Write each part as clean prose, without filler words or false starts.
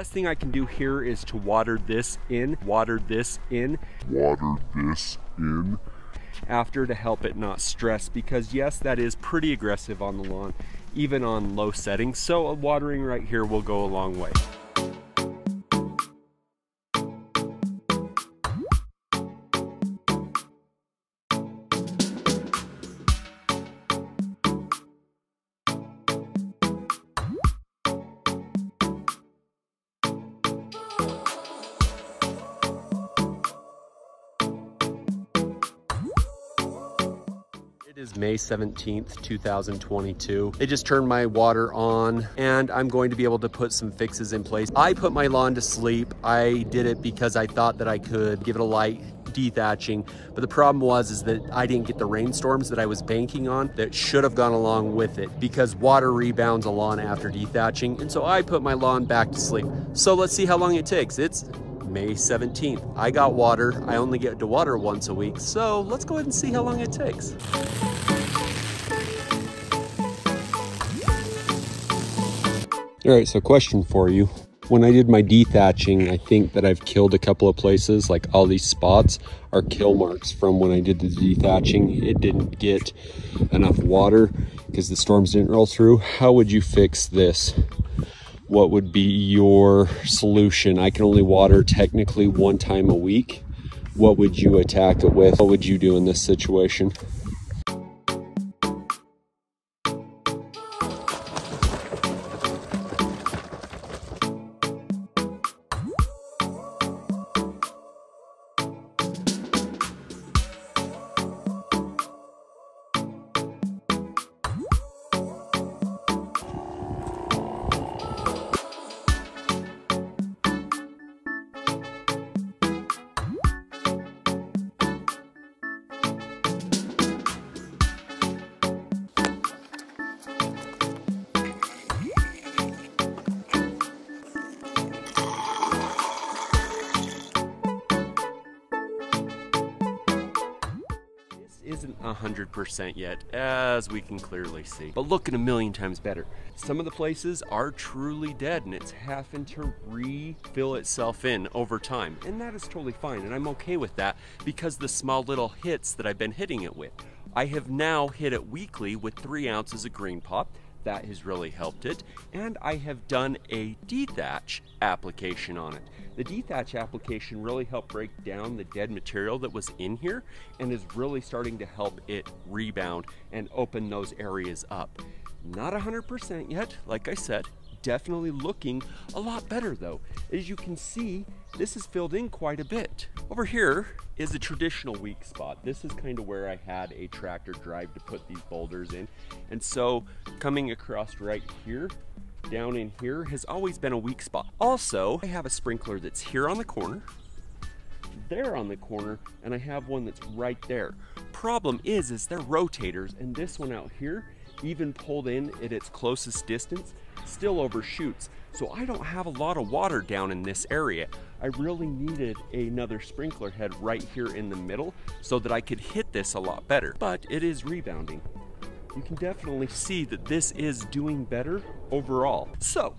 Best thing I can do here is to water this in after to help it not stress, because yes, that is pretty aggressive on the lawn, even on low settings. So watering right here will go a long way. It is May 17th, 2022. They just turned my water on and I'm going to be able to put some fixes in place. I put my lawn to sleep. I did it because I thought that I could give it a light dethatching, but the problem is that I didn't get the rainstorms that I was banking on that should have gone along with it, because water rebounds a lawn after dethatching, and so I put my lawn back to sleep. So let's see how long it takes. It's May 17th. I got water. I only get to water once a week, so let's go ahead and see how long it takes. All right, so question for you. When I did my dethatching, I think that I've killed a couple of places. Like all these spots are kill marks from when I did the dethatching. It didn't get enough water because the storms didn't roll through. How would you fix this? What would be your solution? I can only water technically one time a week. What would you attack it with? What would you do in this situation? Isn't 100% yet, as we can clearly see, but looking a million times better. Some of the places are truly dead and it's having to refill itself in over time, and that is totally fine, and I'm okay with that because the small little hits that I've been hitting it with. I have now hit it weekly with 3 ounces of green pop. That has really helped it, and I have done a dethatch application on it. The dethatch application really helped break down the dead material that was in here and is really starting to help it rebound and open those areas up. Not 100% yet, like I said. Definitely looking a lot better though. As you can see, this is filled in quite a bit. Over here is a traditional weak spot. This is kind of where I had a tractor drive to put these boulders in. And so coming across right here, down in here has always been a weak spot. Also, I have a sprinkler that's here on the corner, there on the corner, and I have one that's right there. Problem is they're rotators, and this one out here, even pulled in at its closest distance, still overshoots. So I don't have a lot of water down in this area. I really needed another sprinkler head right here in the middle so that I could hit this a lot better, but it is rebounding. You can definitely see that this is doing better overall. So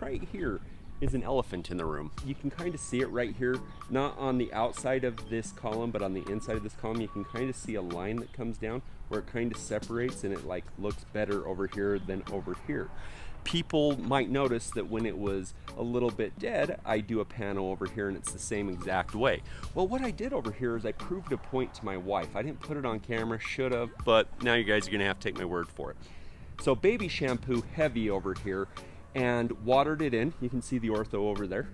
right here is an elephant in the room. You can kind of see it right here, not on the outside of this column, but on the inside of this column. You can kind of see a line that comes down where it kind of separates, and it like looks better over here than over here. People might notice that when it was a little bit dead, I do a panel over here and it's the same exact way. Well, what I did over here is I proved a point to my wife. I didn't put it on camera, should have, but now you guys are gonna have to take my word for it. So baby shampoo heavy over here, and watered it in. You can see the ortho over there.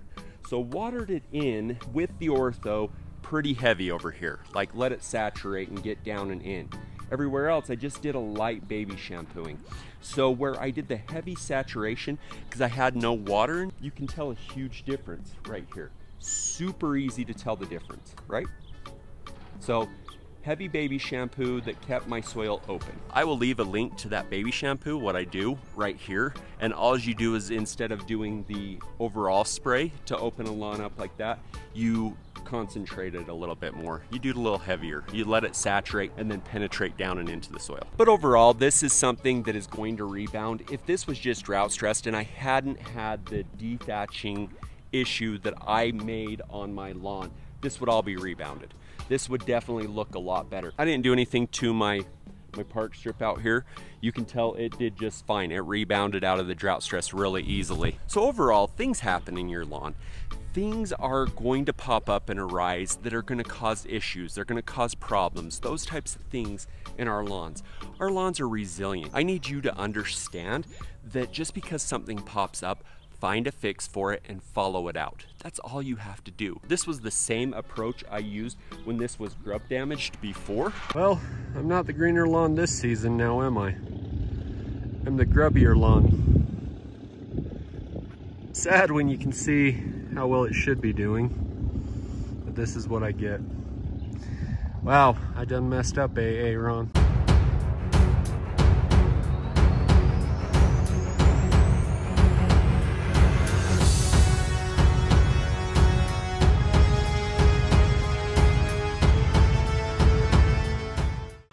So watered it in with the ortho pretty heavy over here, like let it saturate and get down and in. Everywhere else, I just did a light baby shampooing. So where I did the heavy saturation, because I had no water in, you can tell a huge difference right here. Super easy to tell the difference, right? So heavy baby shampoo that kept my soil open. I will leave a link to that baby shampoo, what I do right here. And all you do is, instead of doing the overall spray to open a lawn up like that, you concentrate it a little bit more. You do it a little heavier. You let it saturate and then penetrate down and into the soil. But overall, this is something that is going to rebound. If this was just drought stressed and I hadn't had the dethatching issue that I made on my lawn, this would all be rebounded. This would definitely look a lot better. I didn't do anything to my park strip out here. You can tell it did just fine. It rebounded out of the drought stress really easily. So overall, things happen in your lawn. Things are going to pop up and arise that are going to cause issues. They're going to cause problems, those types of things in our lawns. Our lawns are resilient. I need you to understand that just because something pops up, find a fix for it and follow it out. That's all you have to do. This was the same approach I used when this was grub damaged before. Well, I'm not the greener lawn this season now, am I? I'm the grubbier lawn. Sad when you can see how well it should be doing, but this is what I get. Wow, I done messed up, AA Ron.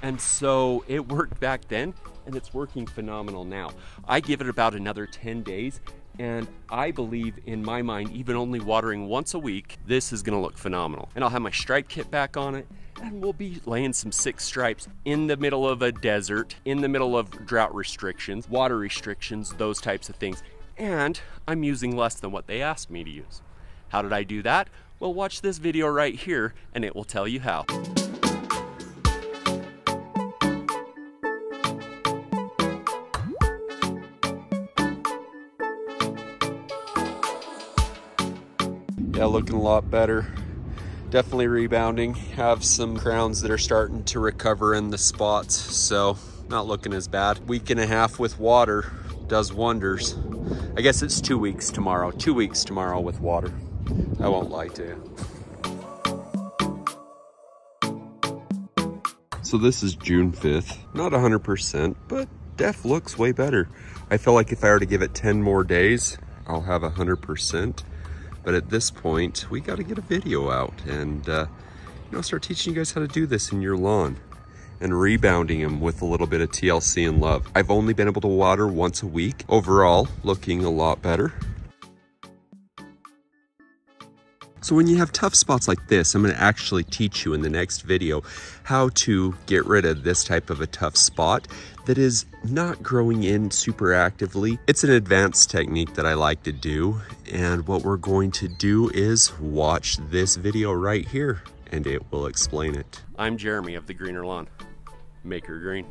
And so it worked back then, and it's working phenomenal now. I give it about another 10 days, and I believe in my mind, even only watering once a week, this is gonna look phenomenal. And I'll have my stripe kit back on it, and we'll be laying some 6 stripes in the middle of a desert, in the middle of drought restrictions, water restrictions, those types of things. And I'm using less than what they asked me to use. How did I do that? Well, watch this video right here, and it will tell you how. Yeah, looking a lot better. Definitely rebounding. Have some crowns that are starting to recover in the spots, so not looking as bad. Week and a half with water does wonders. I guess it's 2 weeks tomorrow. 2 weeks tomorrow with water. I won't lie to you. So this is June 5th. Not 100%, but def looks way better. I feel like if I were to give it 10 more days, I'll have 100%. But at this point, we got to get a video out and start teaching you guys how to do this in your lawn and rebounding them with a little bit of TLC and love. I've only been able to water once a week. Overall, looking a lot better. So when you have tough spots like this, I'm going to actually teach you in the next video how to get rid of this type of a tough spot that is not growing in super actively. It's an advanced technique that I like to do, and what we're going to do is watch this video right here and it will explain it. I'm Jeremy of The Greener Lawn. Make her green.